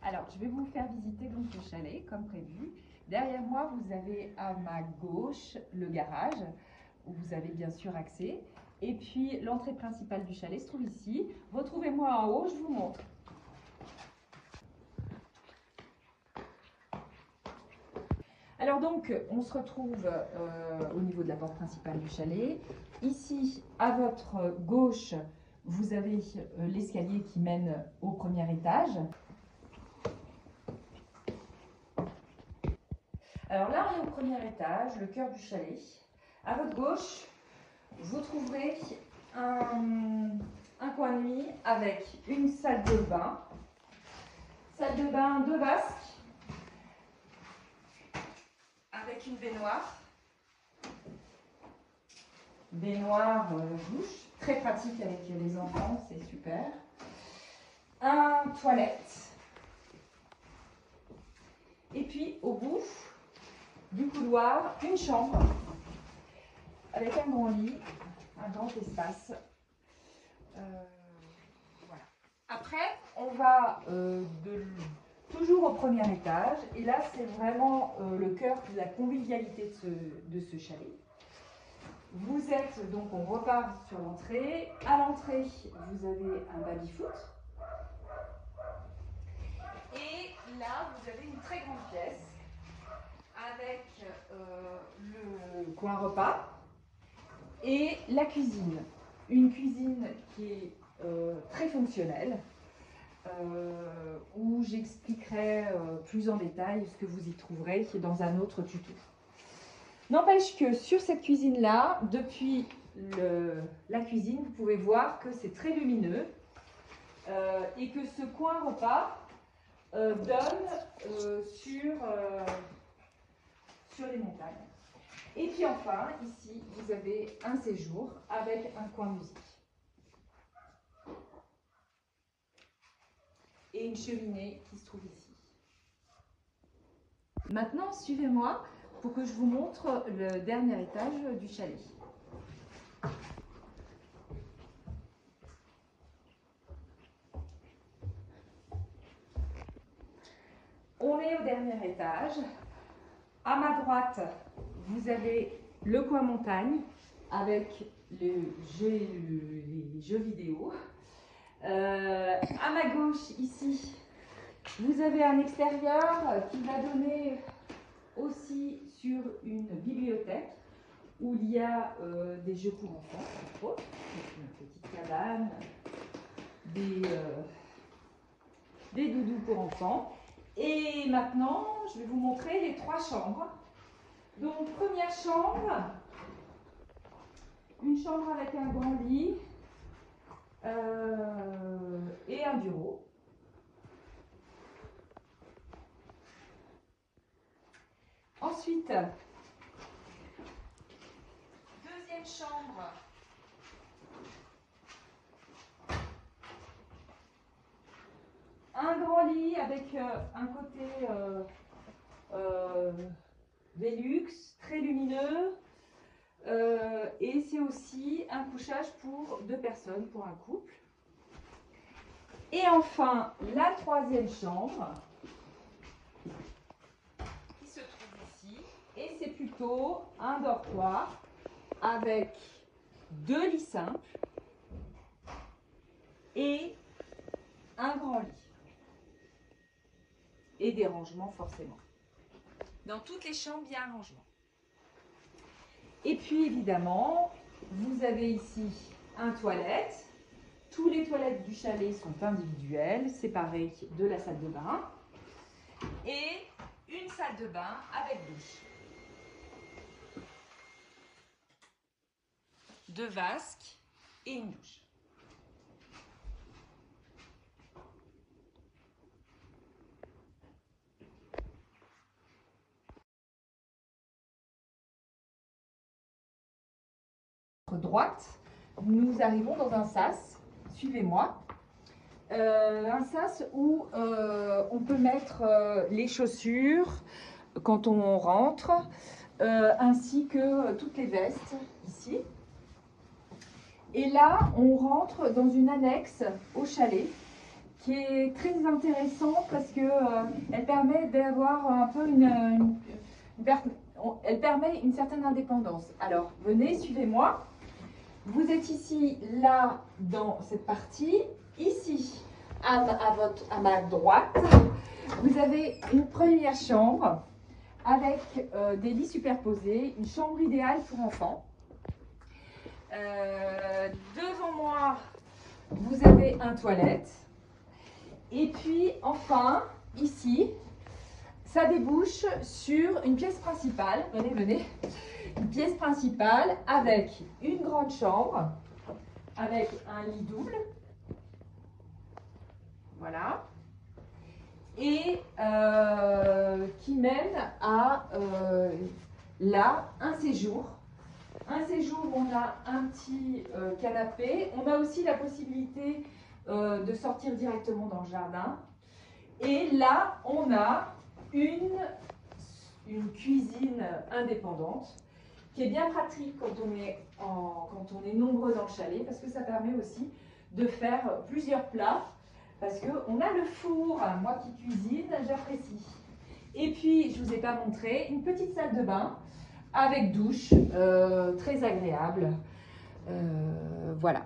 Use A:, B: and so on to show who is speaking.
A: Alors, je vais vous faire visiter donc le chalet, comme prévu. Derrière moi, vous avez à ma gauche le garage, où vous avez bien sûr accès. Et puis, l'entrée principale du chalet se trouve ici. Retrouvez-moi en haut, je vous montre. Alors donc, on se retrouve au niveau de la porte principale du chalet. Ici, à votre gauche, vous avez l'escalier qui mène au premier étage. Alors là, on est au premier étage, le cœur du chalet. À votre gauche, vous trouverez un coin de nuit avec une salle de bain. Salle de bain de vasques avec une baignoire. Baignoire douche, très pratique avec les enfants, c'est super. Un toilette. Et puis au bout du couloir, une chambre avec un grand lit, un grand espace. Voilà. Après, on va toujours au premier étage. Et là, c'est vraiment le cœur de la convivialité de ce chalet. Vous êtes, donc on repart sur l'entrée. À l'entrée, vous avez un baby-foot. Et là, vous avez une très grande pièce avec le coin repas et la cuisine. Une cuisine qui est très fonctionnelle, où j'expliquerai plus en détail ce que vous y trouverez dans un autre tuto. N'empêche que sur cette cuisine-là, depuis la cuisine, vous pouvez voir que c'est très lumineux et que ce coin repas donne sur les montagnes. Et puis enfin, ici, vous avez un séjour avec un coin musique. Et une cheminée qui se trouve ici. Maintenant, suivez-moi pour que je vous montre le dernier étage du chalet. On est au dernier étage. À ma droite, vous avez le coin montagne avec les jeux vidéo. À ma gauche, ici, vous avez un extérieur qui va donner aussi sur une bibliothèque où il y a des jeux pour enfants, entre autres, une petite cabane, des doudous pour enfants. Et maintenant, je vais vous montrer les 3 chambres. Donc, première chambre, une chambre avec un grand lit et un bureau. Ensuite, deuxième chambre. Un grand lit avec un côté Velux, très lumineux. Et c'est aussi un couchage pour 2 personnes, pour un couple. Et enfin, la troisième chambre qui se trouve ici. Et c'est plutôt un dortoir avec 2 lits simples et un grand lit. Et des rangements forcément. Dans toutes les chambres, il y a un rangement. Et puis évidemment, vous avez ici un toilette. Tous les toilettes du chalet sont individuelles, séparées de la salle de bain. Et une salle de bain avec douche. 2 vasques et une douche. Droite, nous arrivons dans un sas, suivez-moi, un sas où on peut mettre les chaussures quand on rentre, ainsi que toutes les vestes ici. Et là, on rentre dans une annexe au chalet qui est très intéressante parce que elle permet d'avoir un peu elle permet une certaine indépendance. Alors, venez, suivez-moi. Vous êtes ici, là, dans cette partie. Ici, à ma droite, vous avez une première chambre avec des lits superposés, une chambre idéale pour enfants. Devant moi, vous avez un toilette. Et puis, enfin, ici, ça débouche sur une pièce principale. Venez, venez. Une pièce principale avec une grande chambre, avec un lit double. Voilà. Et qui mène à là, un séjour. Un séjour, on a un petit canapé. On a aussi la possibilité de sortir directement dans le jardin. Et là, on a une cuisine indépendante qui est bien pratique quand on est nombreux dans le chalet parce que ça permet aussi de faire plusieurs plats parce qu'on a le four. Moi qui cuisine, j'apprécie. Et puis, je ne vous ai pas montré, une petite salle de bain avec douche, très agréable. Voilà.